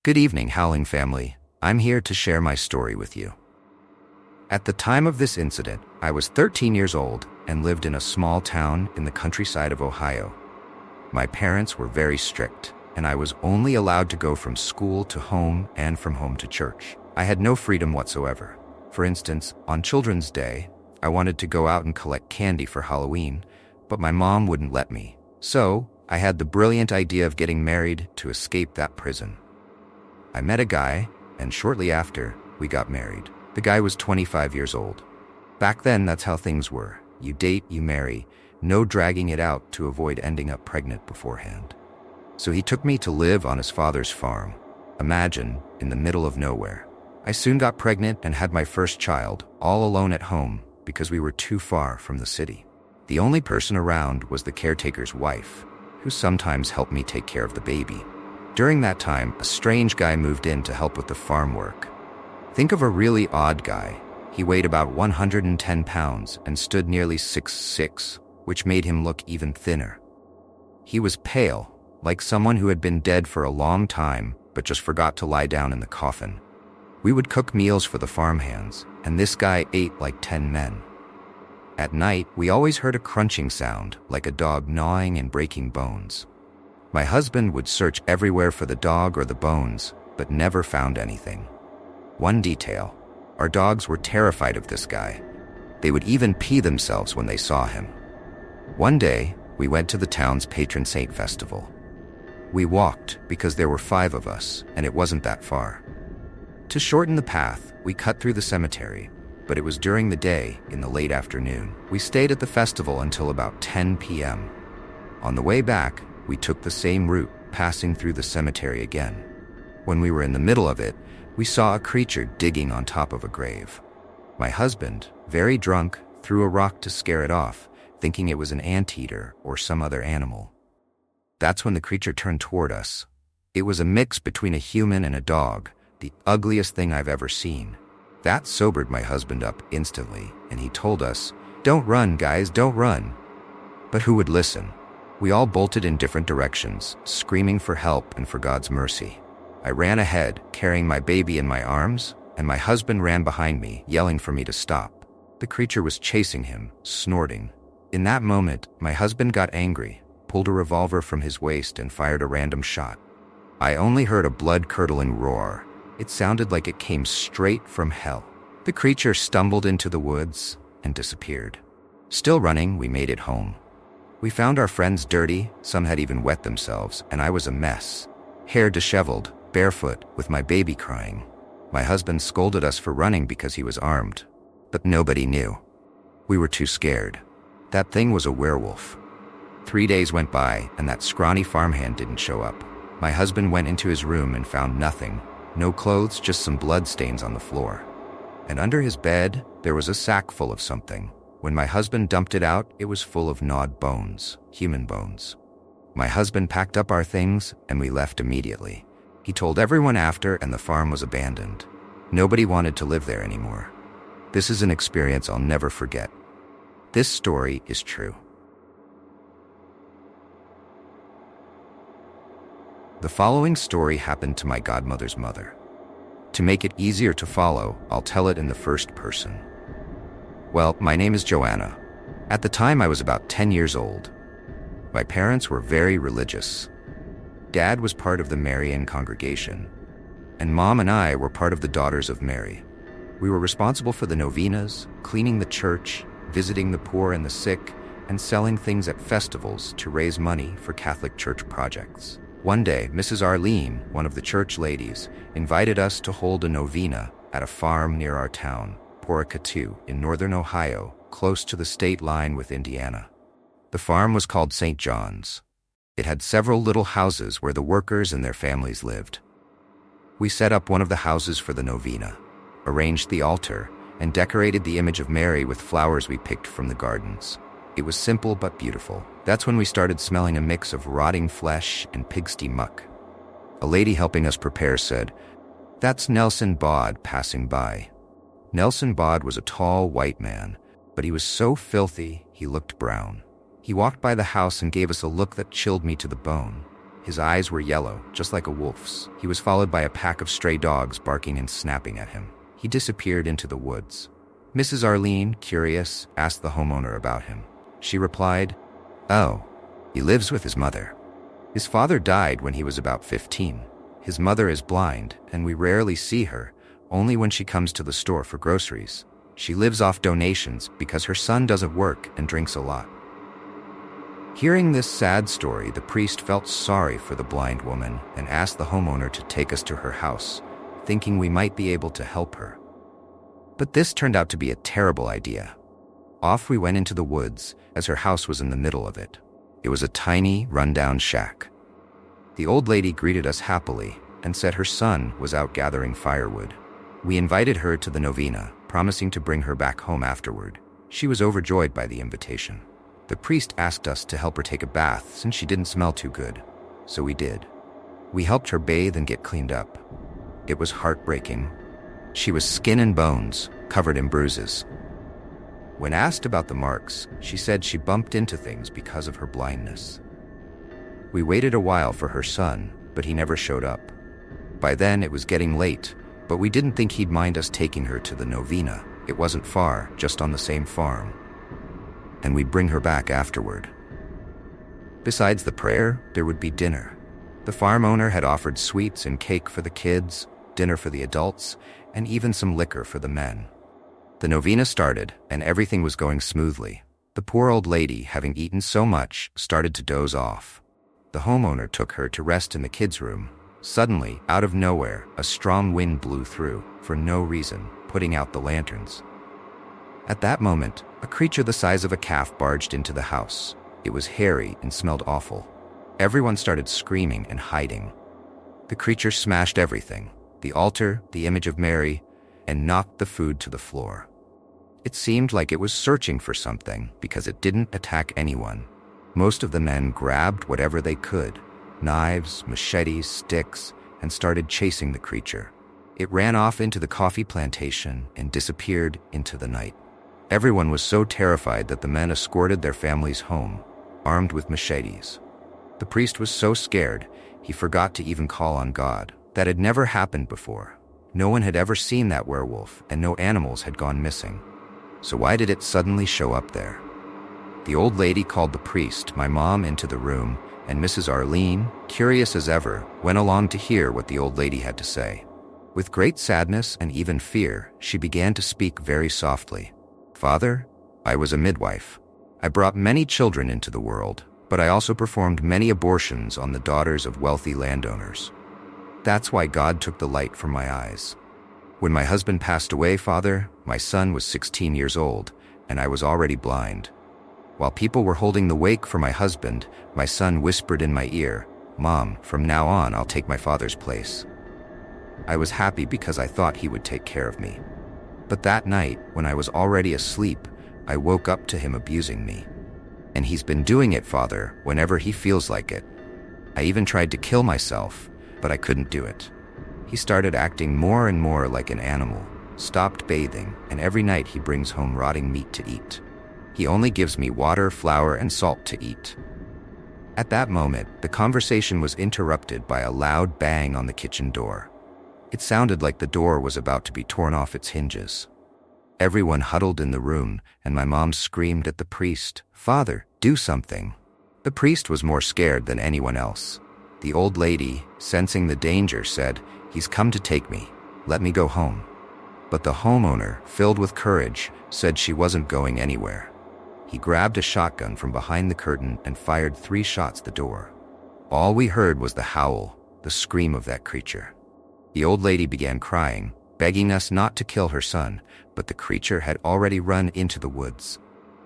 Good evening, Howling family. I'm here to share my story with you. At the time of this incident, I was 13 years old and lived in a small town in the countryside of Ohio. My parents were very strict, and I was only allowed to go from school to home and from home to church. I had no freedom whatsoever. For instance, on Children's Day, I wanted to go out and collect candy for Halloween, but my mom wouldn't let me. So, I had the brilliant idea of getting married to escape that prison. I met a guy, and shortly after, we got married. The guy was 25 years old. Back then, that's how things were. You date, you marry, no dragging it out to avoid ending up pregnant beforehand. So he took me to live on his father's farm. Imagine, in the middle of nowhere. I soon got pregnant and had my first child, all alone at home, because we were too far from the city. The only person around was the caretaker's wife, who sometimes helped me take care of the baby. During that time, a strange guy moved in to help with the farm work. Think of a really odd guy. He weighed about 110 pounds and stood nearly 6'6", which made him look even thinner. He was pale, like someone who had been dead for a long time but just forgot to lie down in the coffin. We would cook meals for the farmhands, and this guy ate like 10 men. At night, we always heard a crunching sound, like a dog gnawing and breaking bones. My husband would search everywhere for the dog or the bones, but never found anything. One detail: our dogs were terrified of this guy. They would even pee themselves when they saw him. One day, we went to the town's patron saint festival. We walked because there were 5 of us, and it wasn't that far. To shorten the path, we cut through the cemetery, but it was during the day, in the late afternoon. We stayed at the festival until about 10 p.m. On the way back, we took the same route, passing through the cemetery again. When we were in the middle of it, we saw a creature digging on top of a grave. My husband, very drunk, threw a rock to scare it off, thinking it was an anteater or some other animal. That's when the creature turned toward us. It was a mix between a human and a dog, the ugliest thing I've ever seen. That sobered my husband up instantly, and he told us, "Don't run, guys, don't run." But who would listen? We all bolted in different directions, screaming for help and for God's mercy. I ran ahead, carrying my baby in my arms, and my husband ran behind me, yelling for me to stop. The creature was chasing him, snorting. In that moment, my husband got angry, pulled a revolver from his waist and fired a random shot. I only heard a blood-curdling roar. It sounded like it came straight from hell. The creature stumbled into the woods and disappeared. Still running, we made it home. We found our friends dirty, some had even wet themselves, and I was a mess. Hair disheveled, barefoot, with my baby crying. My husband scolded us for running because he was armed, but nobody knew. We were too scared. That thing was a werewolf. 3 days went by, and that scrawny farmhand didn't show up. My husband went into his room and found nothing. No clothes, just some blood stains on the floor. And under his bed, there was a sack full of something. When my husband dumped it out, it was full of gnawed bones, human bones. My husband packed up our things, and we left immediately. He told everyone after, and the farm was abandoned. Nobody wanted to live there anymore. This is an experience I'll never forget. This story is true. The following story happened to my godmother's mother. To make it easier to follow, I'll tell it in the first person. Well, my name is Joanna. At the time, I was about 10 years old. My parents were very religious. Dad was part of the Marian congregation, and Mom and I were part of the Daughters of Mary. We were responsible for the novenas, cleaning the church, visiting the poor and the sick, and selling things at festivals to raise money for Catholic church projects. One day, Mrs. Arlene, one of the church ladies, invited us to hold a novena at a farm near our town, Poricatu, in northern Ohio, close to the state line with Indiana. The farm was called St. John's. It had several little houses where the workers and their families lived. We set up one of the houses for the novena, arranged the altar, and decorated the image of Mary with flowers we picked from the gardens. It was simple but beautiful. That's when we started smelling a mix of rotting flesh and pigsty muck. A lady helping us prepare said, "That's Nelson Bod passing by." Nelson Bod was a tall white man, but he was so filthy he looked brown. He walked by the house and gave us a look that chilled me to the bone. His eyes were yellow, just like a wolf's. He was followed by a pack of stray dogs barking and snapping at him. He disappeared into the woods. Mrs. Arlene, curious, asked the homeowner about him. She replied, "Oh, he lives with his mother. His father died when he was about 15. His mother is blind, and we rarely see her, only when she comes to the store for groceries. She lives off donations because her son doesn't work and drinks a lot." Hearing this sad story, the priest felt sorry for the blind woman and asked the homeowner to take us to her house, thinking we might be able to help her. But this turned out to be a terrible idea. Off we went into the woods, as her house was in the middle of it. It was a tiny, run-down shack. The old lady greeted us happily and said her son was out gathering firewood. We invited her to the novena, promising to bring her back home afterward. She was overjoyed by the invitation. The priest asked us to help her take a bath since she didn't smell too good, so we did. We helped her bathe and get cleaned up. It was heartbreaking. She was skin and bones, covered in bruises. When asked about the marks, she said she bumped into things because of her blindness. We waited a while for her son, but he never showed up. By then it was getting late, but we didn't think he'd mind us taking her to the novena. It wasn't far, just on the same farm. And we'd bring her back afterward. Besides the prayer, there would be dinner. The farm owner had offered sweets and cake for the kids, dinner for the adults, and even some liquor for the men. The novena started, and everything was going smoothly. The poor old lady, having eaten so much, started to doze off. The homeowner took her to rest in the kids' room. Suddenly, out of nowhere, a strong wind blew through, for no reason, putting out the lanterns. At that moment, a creature the size of a calf barged into the house. It was hairy and smelled awful. Everyone started screaming and hiding. The creature smashed everything, the altar, the image of Mary, and knocked the food to the floor. It seemed like it was searching for something because it didn't attack anyone. Most of the men grabbed whatever they could, knives, machetes, sticks, and started chasing the creature. It ran off into the coffee plantation and disappeared into the night. Everyone was so terrified that the men escorted their families home, armed with machetes. The priest was so scared, he forgot to even call on God. That had never happened before. No one had ever seen that werewolf, and no animals had gone missing. So why did it suddenly show up there? The old lady called the priest, my mom, into the room, and Mrs. Arlene, curious as ever, went along to hear what the old lady had to say. With great sadness and even fear, she began to speak very softly. "Father, I was a midwife. I brought many children into the world, but I also performed many abortions on the daughters of wealthy landowners. That's why God took the light from my eyes. When my husband passed away, Father, my son was 16 years old, and I was already blind. While people were holding the wake for my husband, my son whispered in my ear, 'Mom, from now on I'll take my father's place.' I was happy because I thought he would take care of me. But that night, when I was already asleep, I woke up to him abusing me. And he's been doing it, Father, whenever he feels like it. I even tried to kill myself, but I couldn't do it. He started acting more and more like an animal, stopped bathing, and every night he brings home rotting meat to eat. He only gives me water, flour, and salt to eat." At that moment, the conversation was interrupted by a loud bang on the kitchen door. It sounded like the door was about to be torn off its hinges. Everyone huddled in the room, and my mom screamed at the priest, "Father, do something." The priest was more scared than anyone else. The old lady, sensing the danger, said, "He's come to take me. Let me go home." But the homeowner, filled with courage, said she wasn't going anywhere. He grabbed a shotgun from behind the curtain and fired 3 shots at the door. All we heard was the howl, the scream of that creature. The old lady began crying, begging us not to kill her son, but the creature had already run into the woods.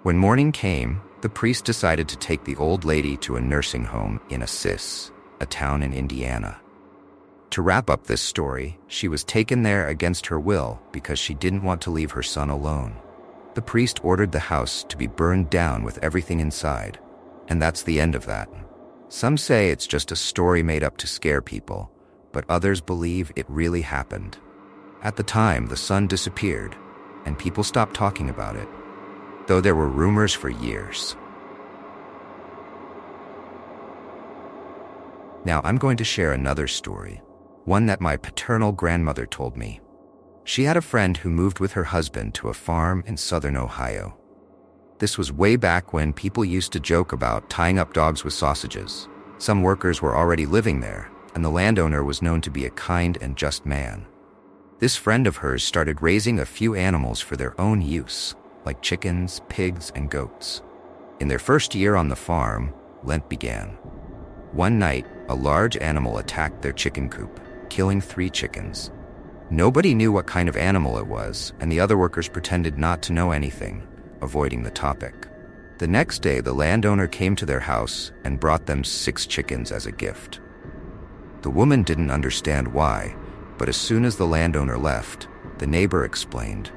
When morning came, the priest decided to take the old lady to a nursing home in Assis, a town in Indiana. To wrap up this story, she was taken there against her will because she didn't want to leave her son alone. The priest ordered the house to be burned down with everything inside, and that's the end of that. Some say it's just a story made up to scare people, but others believe it really happened. At the time, the son disappeared, and people stopped talking about it, though there were rumors for years. Now I'm going to share another story, one that my paternal grandmother told me. She had a friend who moved with her husband to a farm in southern Ohio. This was way back when people used to joke about tying up dogs with sausages. Some workers were already living there, and the landowner was known to be a kind and just man. This friend of hers started raising a few animals for their own use, like chickens, pigs, and goats. In their first year on the farm, Lent began. One night, a large animal attacked their chicken coop, killing 3 chickens. Nobody knew what kind of animal it was, and the other workers pretended not to know anything, avoiding the topic. The next day, the landowner came to their house and brought them 6 chickens as a gift. The woman didn't understand why, but as soon as the landowner left, the neighbor explained,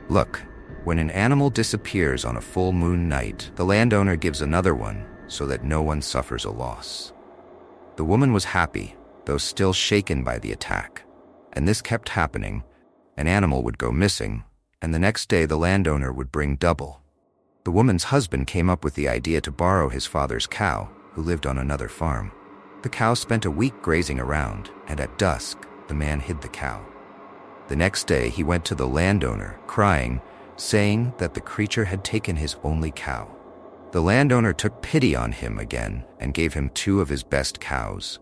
"Look, when an animal disappears on a full moon night, the landowner gives another one so that no one suffers a loss." The woman was happy, though still shaken by the attack. And this kept happening. An animal would go missing, and the next day the landowner would bring double. The woman's husband came up with the idea to borrow his father's cow, who lived on another farm. The cow spent a week grazing around, and at dusk, the man hid the cow. The next day he went to the landowner, crying, saying that the creature had taken his only cow. The landowner took pity on him again and gave him 2 of his best cows.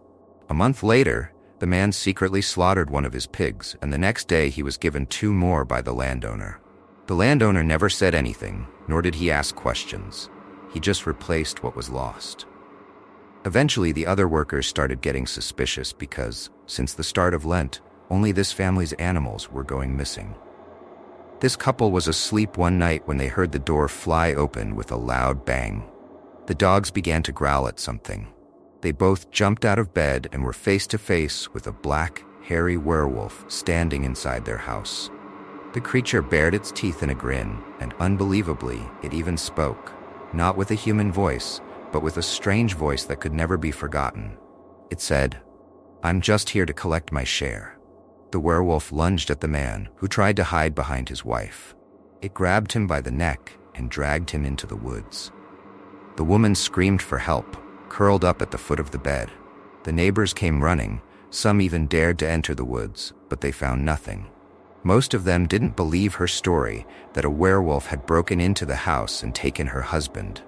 A month later, the man secretly slaughtered one of his pigs, and the next day he was given 2 more by the landowner. The landowner never said anything, nor did he ask questions. He just replaced what was lost. Eventually, the other workers started getting suspicious because, since the start of Lent, only this family's animals were going missing. This couple was asleep one night when they heard the door fly open with a loud bang. The dogs began to growl at something. They both jumped out of bed and were face to face with a black, hairy werewolf standing inside their house. The creature bared its teeth in a grin, and unbelievably, it even spoke, not with a human voice, but with a strange voice that could never be forgotten. It said, "I'm just here to collect my share." The werewolf lunged at the man, who tried to hide behind his wife. It grabbed him by the neck and dragged him into the woods. The woman screamed for help, curled up at the foot of the bed. The neighbors came running. Some even dared to enter the woods, but they found nothing. Most of them didn't believe her story that a werewolf had broken into the house and taken her husband.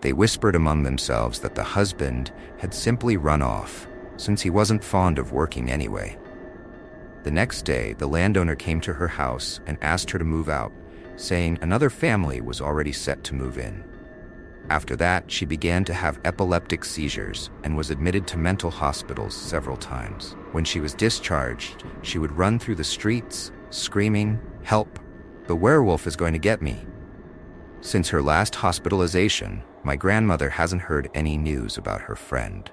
They whispered among themselves that the husband had simply run off, since he wasn't fond of working anyway. The next day, the landowner came to her house and asked her to move out, saying another family was already set to move in. After that, she began to have epileptic seizures and was admitted to mental hospitals several times. When she was discharged, she would run through the streets, screaming, "Help! The werewolf is going to get me." Since her last hospitalization, my grandmother hasn't heard any news about her friend.